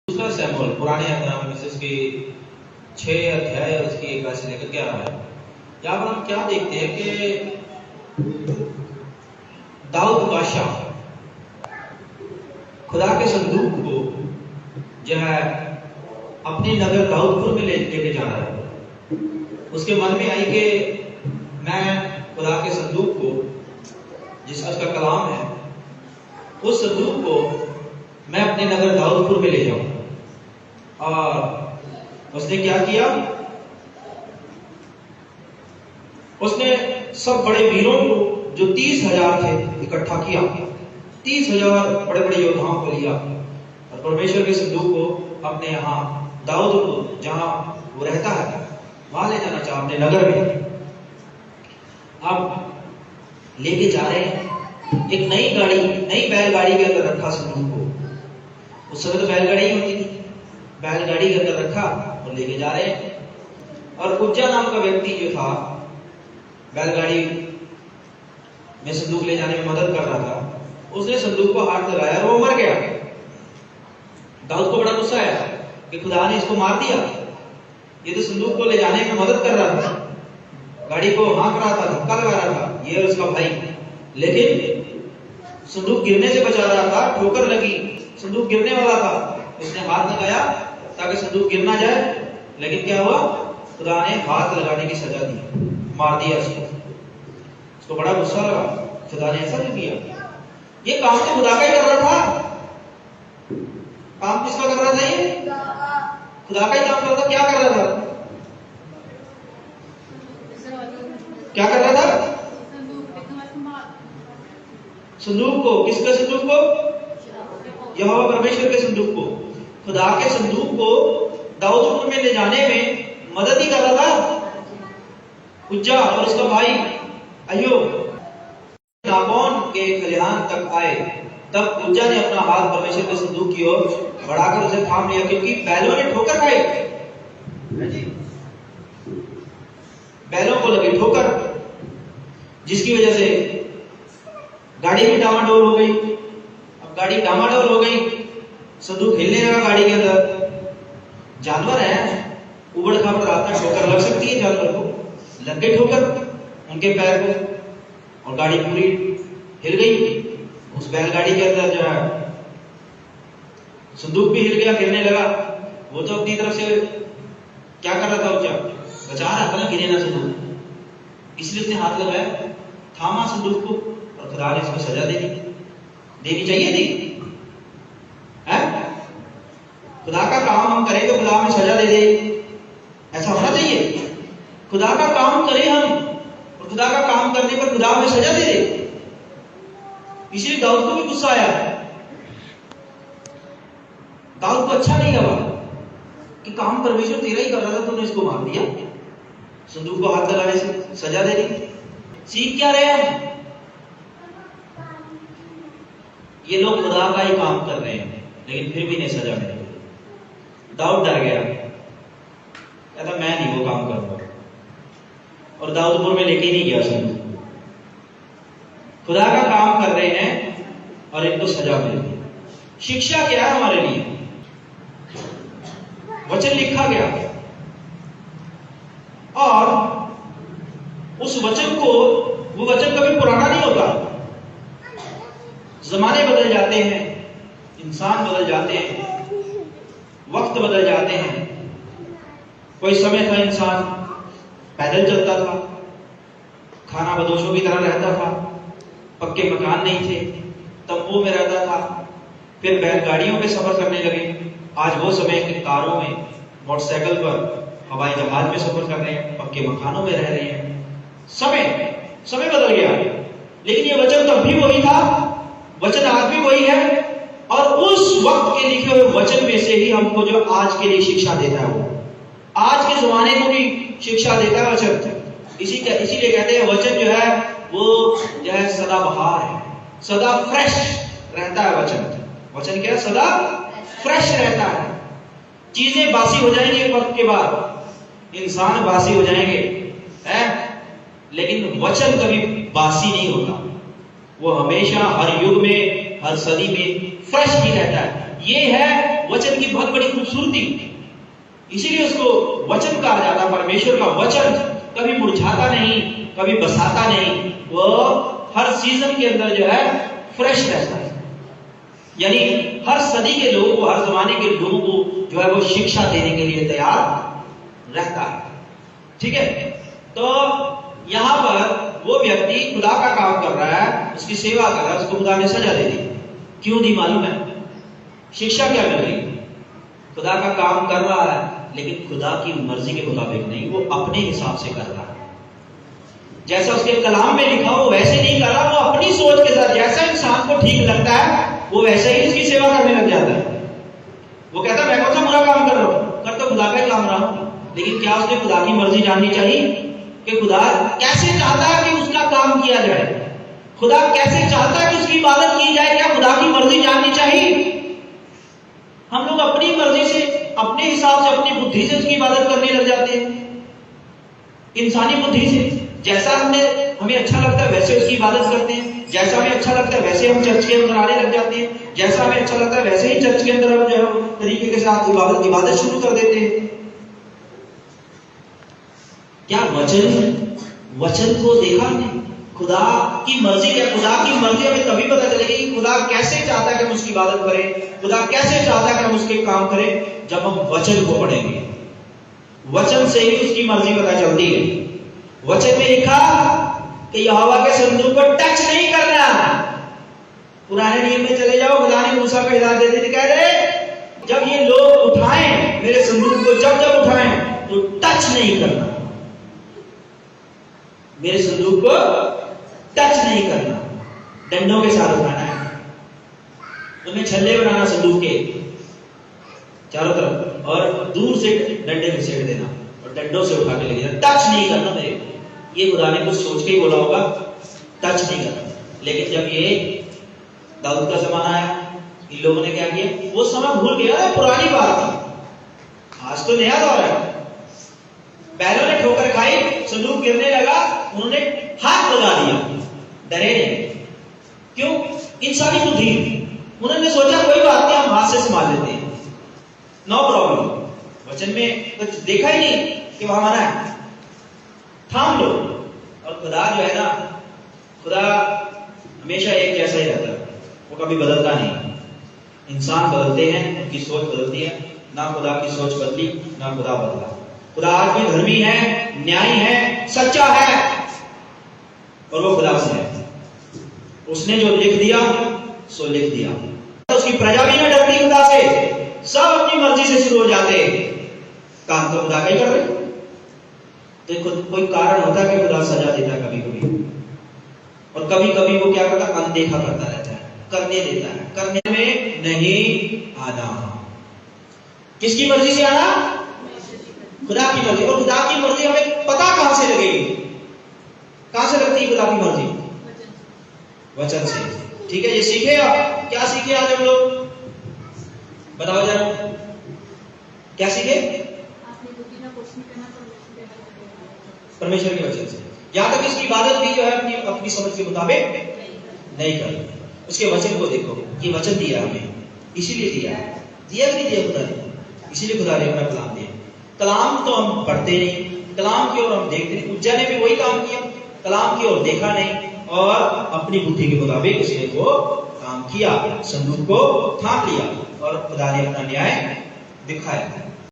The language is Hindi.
दूसरा सैमुअल पुराने में से उसके 6 अध्याय और उसकी 1 से लेकर 11 है। यहाँ पर हम क्या देखते हैं कि दाऊद बादशाह खुदा के संदूक को जो है अपने नगर दाऊदपुर में लेके जा रहा है। उसके मन में आई कि मैं खुदा के संदूक को, जिसका उसका कलाम है, उस संदूक को मैं अपने नगर दाऊदपुर में ले जाऊं। और उसने क्या किया, उसने सब बड़े वीरों को जो 30,000 थे इकट्ठा किया। 30,000 बड़े बड़े योद्धाओं को लिया और परमेश्वर के संदूक को अपने यहाँ दाऊद को, जहां वो रहता है, वहां ले जाना चाहा, अपने नगर में। अब लेके जा रहे हैं, एक नई बैलगाड़ी के अंदर रखा संदूक को। उस समय तो बैलगाड़ी ही होती थी, बैलगाड़ी के अंदर रखा और लेके जा रहे हैं। और उज्जा नाम का व्यक्ति जो था, बैलगाड़ी में संदूक ले जाने में मदद कर रहा था, उसने संदूक को हाथ लगाया और वो मर गया। दाऊद को बड़ा गुस्सा आया कि खुदा ने इसको मार दिया, ये तो संदूक को ले जाने में मदद कर रहा था, गाड़ी को हाँक रहा था, धक्का लगा रहा था, ये और उसका भाई, लेकिन संदूक गिरने से बचा रहा था। ठोकर लगी, संदूक गिरने वाला था, उसने हाथ लगाया ताकि संदूक गिर ना जाए, लेकिन क्या हुआ, खुदा ने हाथ लगाने की सजा दी, मार दिया उसको बड़ा गुस्सा लगा, खुदा ने ऐसा नहीं किया। ये काम तो खुदा का ही कर रहा था। काम किसका कर रहा था? ये खुदा का ही काम कर रहा था। क्या कर रहा था? क्या कर रहा था? संदूक को, किसके संदूक को? यहोवा परमेश्वर के संदूक को, खुदा के संदूक को दाऊदपुर में ले जाने में मदद ही कर रहा था उज्जा और उसका भाई अय्यूब। नाबोन के खलिहान तक आए, तब उज्जा ने अपना हाथ परमेश्वर के संदूक की ओर बढ़ाकर उसे थाम लिया, क्योंकि बैलों ने ठोकर खाई। बैलों को लगी ठोकर, जिसकी वजह से गाड़ी भी डामाडोल हो गई। अब गाड़ी डामाडोल हो गई, संदूक हिलने लगा गाड़ी के अंदर। जानवर है, उबड़ खाबड़ रात में ठोकर लग सकती है, जानवर को लग गई ठोकर उनके पैर को, और गाड़ी पूरी हिल गई। उस बैलगाड़ी के अंदर जो है संदूक भी हिल गया, गिरने लगा। वो तो अपनी तरफ से क्या कर रहा था, उज्जा बचा रहा था ना, गिरे ना संदूक, इसलिए उसने हाथ लगाया, थामा संदूक को, और खुदा ने इसको सजा देनी चाहिए थी। खुदा का काम हम करें तो खुदा हमें सजा दे दे, ऐसा होना चाहिए। खुदा का काम करें हम, और खुदा का काम करने पर खुदा हमें सजा दे दे। इसलिए दाऊद को भी गुस्सा आया। दाऊद को अच्छा नहीं लगा कि काम परमेश्वर तेरा ही कर रहा था, तूने इसको मार दिया, संदूक को हाथ लगाने से सजा दे दी। सीख क्या रहे हम? ये लोग खुदा का ही काम कर रहे हैं, लेकिन फिर भी इन्हें सजा मिली। दाऊद डर गया, कहता मैं नहीं वो काम करूंगा, और दाऊदपुर में लेके नहीं गया संदूक। खुदा का काम कर रहे हैं और इनको सजा मिल गई। शिक्षा क्या है हमारे लिए? वचन लिखा गया, और उस वचन को, वो वचन कभी पुराना नहीं होता। जमाने बदल जाते हैं, इंसान बदल जाते हैं, वक्त बदल जाते हैं। कोई समय था इंसान पैदल चलता था, खाना बदोशों की तरह रहता था, पक्के मकान नहीं थे, तंबू में रहता था, फिर बैलगाड़ियों पे सफर करने लगे। आज वो समय के कारों में, मोटरसाइकिल पर, हवाई जहाज में सफर कर रहे हैं, पक्के मकानों में रह रहे हैं। समय बदल गया, लेकिन ये वचन तब भी वही था, वचन आज भी वही है, और उस वक्त के लिखे हुए वचन में से ही हमको जो आज के लिए शिक्षा देता है, वो आज के जमाने को भी शिक्षा देता है वचन। इसीलिए कहते हैं वचन जो है वो जो है सदाबहार है, सदा फ्रेश रहता है वचन क्या है? सदा फ्रेश रहता है। चीजें बासी हो जाएंगी एक वक्त के बाद, इंसान बासी हो जाएंगे, लेकिन वचन कभी बासी नहीं होता। वो हमेशा, हर युग में, हर सदी में फ्रेश ही रहता है। ये है वचन की बहुत बड़ी खूबसूरती, इसीलिए उसको वचन कहा जाता है। परमेश्वर का वचन कभी मुरझाता नहीं, कभी बसाता नहीं, वो हर सीजन के अंदर जो है फ्रेश रहता है। यानी हर सदी के लोगों को, हर जमाने के लोगों को जो है वो शिक्षा देने के लिए तैयार रहता है। ठीक है, तो यहां पर वो व्यक्ति खुदा का काम कर रहा है, उसकी सेवा कर रहा है, उसको खुदा ने सजा दे दी। क्यों दी मालूम है? शिक्षा क्या मिल रही? खुदा का काम कर रहा है लेकिन खुदा की मर्जी के मुताबिक नहीं, वो अपने हिसाब से कर रहा है। जैसा उसके कलाम में लिखा हो वैसे नहीं कर रहा, वो अपनी सोच के साथ, जैसा इंसान को ठीक लगता है वो वैसे ही उसकी सेवा करने लग जाता है। वो कहता है मैं कौन सा बुरा काम कर रहा हूं, कर तो खुदा का ही काम रहा हूं। लेकिन क्या उसने खुदा की मर्जी जाननी चाहिए कि खुदा कैसे चाहता है कि उसका काम किया जाए, खुदा कैसे चाहता है कि उसकी इबादत की जाए? क्या खुदा की मर्जी जाननी चाहिए? हम लोग अपनी मर्जी से, अपने हिसाब से, अपनी बुद्धि से उसकी इबादत करने लग जाते हैं, इंसानी बुद्धि से। जैसा हमें अच्छा लगता है वैसे उसकी इबादत करते हैं, जैसा हमें अच्छा लगता है वैसे हम चर्च के अंदर आने लग जाते हैं, जैसा हमें अच्छा लगता है वैसे ही चर्च के अंदर हम जो है तरीके के साथ इबादत शुरू कर देते हैं। क्या वचन को देखा हमने? खुदा की मर्जी क्या? खुदा की मर्जी हमें तभी पता चलेगी कि खुदा कैसे चाहता है कि हम उसकी इबादत करें, खुदा कैसे चाहता है कि हम उसके काम करें, जब हम वचन को पढ़ेंगे। वचन से ही उसकी मर्जी पता चलती है। वचन में लिखा कि यहोवा के संदूक को टच नहीं करना। पुराने नियम में चले जाओ, खुदा ने मूसा को हिदायत दे दी, कह रहे जब ये लोग उठाएं मेरे संदूक को, जब उठाएं तो टच नहीं करना, मेरे संदूक को टच नहीं करना, डंडों के साथ उठाना है, उनमें छल्ले बनाना संदूक के चारों तरफ और दूर से डंडे में सेड़ देना और डंडों से उठा के ले जाना, टच नहीं करना मेरे। ये खुदा ने कुछ सोच के ही बोला होगा, टच नहीं करना। लेकिन जब ये दाऊद का जमाना आया, इन लोगों ने क्या किया? वो समय भूल गया, पुरानी बात थी, आज तो नया दौर है। बैलों ने ठोकर खाई, संदूक गिरने लगा, उन्होंने हाथ लगा दिया, डरे नहीं। क्यों? इंसानी बुद्धि, उन्होंने सोचा कोई बात नहीं, हम हाथ से संभाल लेते हैं, नो प्रॉब्लम। वचन में कुछ देखा ही नहीं कि वहां माना है, थाम लो। और खुदा जो है ना, खुदा हमेशा एक जैसा ही रहता है, वो कभी बदलता नहीं। इंसान बदलते हैं, उनकी सोच बदलती है, ना खुदा की सोच बदली ना खुदा बदला। खुदा आज भी धर्मी है, न्यायी है, सच्चा है, और वो खुदा से है। उसने जो लिख दिया सो लिख दिया। उसकी प्रजा भी ना डरती खुदा से, सब अपनी मर्जी से शुरू हो जाते, काम तो खुदा का ही कर रहे। तो कोई कारण होता है कि खुदा सजा देता है कभी कभी, और कभी कभी वो क्या करता है? अनदेखा करता रहता है, करने देता है, करने में नहीं आना। किसकी मर्जी से आना? खुदा की मर्जी। और खुदा की मर्जी हमें पता कहां से लगेगी? कहां से लगती है खुदा की मर्जी? वचन से। ठीक है, ये सीखे आप। क्या सीखे आज हम लोग? बताओ जरा, क्या सीखे? परमेश्वर के वचन से। यहां तक इसकी इबादत भी जो है अपनी समझ के मुताबिक नहीं करी। उसके वचन को देखो, ये वचन दिया हमें, इसीलिए दिया है। दिया कि नहीं दिया खुदा ने? इसीलिए खुदा ने अपना कलाम दिया। कलाम तो हम पढ़ते नहीं, कलाम की ओर हम देखते नहीं। उज्जा ने भी वही काम किया, कलाम की ओर देखा नहीं और अपनी बुद्धि के मुताबिक उसने वो काम किया, संदूक को थाम लिया और खुदा ने अपना न्याय दिखाया।